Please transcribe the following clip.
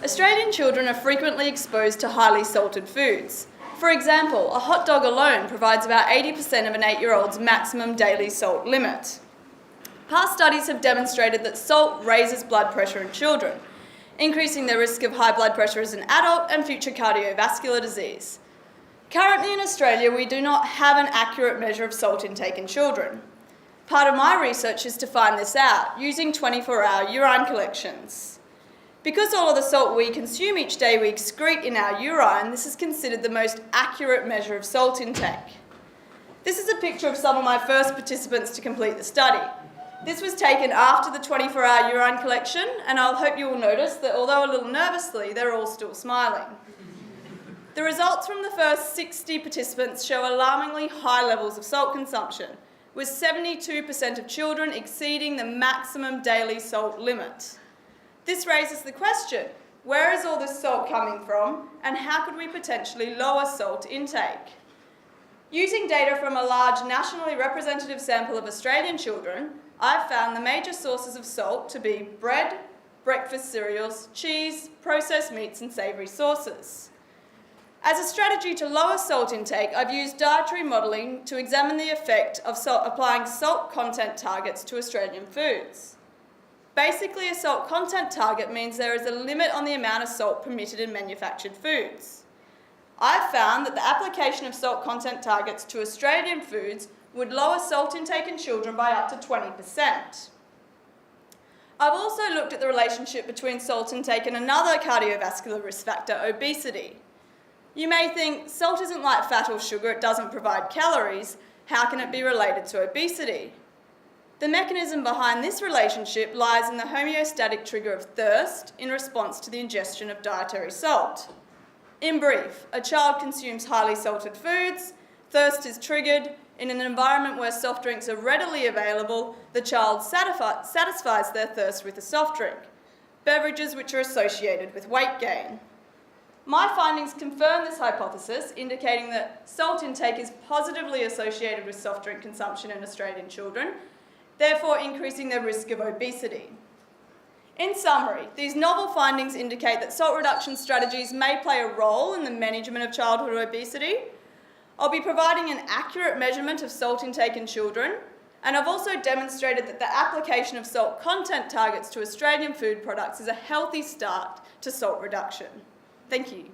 Australian children are frequently exposed to highly salted foods. For example, a hot dog alone provides about 80% of an 8-year-old's maximum daily salt limit. Past studies have demonstrated that salt raises blood pressure in children, increasing their risk of high blood pressure as an adult and future cardiovascular disease. Currently in Australia, we do not have an accurate measure of salt intake in children. Part of my research is to find this out using 24-hour urine collections. Because all of the salt we consume each day we excrete in our urine, this is considered the most accurate measure of salt intake. This is a picture of some of my first participants to complete the study. This was taken after the 24-hour urine collection, and I'll hope you will notice that although a little nervously, they're all still smiling. The results from the first 60 participants show alarmingly high levels of salt consumption, with 72% of children exceeding the maximum daily salt limit. This raises the question, where is all this salt coming from, and how could we potentially lower salt intake? Using data from a large nationally representative sample of Australian children, I've found the major sources of salt to be bread, breakfast cereals, cheese, processed meats and savoury sauces. As a strategy to lower salt intake, I've used dietary modelling to examine the effect of applying salt content targets to Australian foods. Basically, a salt content target means there is a limit on the amount of salt permitted in manufactured foods. I've found that the application of salt content targets to Australian foods would lower salt intake in children by up to 20%. I've also looked at the relationship between salt intake and another cardiovascular risk factor, obesity. You may think, salt isn't like fat or sugar, it doesn't provide calories. How can it be related to obesity? The mechanism behind this relationship lies in the homeostatic trigger of thirst in response to the ingestion of dietary salt. In brief, a child consumes highly salted foods, thirst is triggered. In an environment where soft drinks are readily available, the child satisfies their thirst with a soft drink, beverages which are associated with weight gain. My findings confirm this hypothesis, indicating that salt intake is positively associated with soft drink consumption in Australian children, therefore increasing their risk of obesity. In summary, these novel findings indicate that salt reduction strategies may play a role in the management of childhood obesity. I'll be providing an accurate measurement of salt intake in children, and I've also demonstrated that the application of salt content targets to Australian food products is a healthy start to salt reduction. Thank you.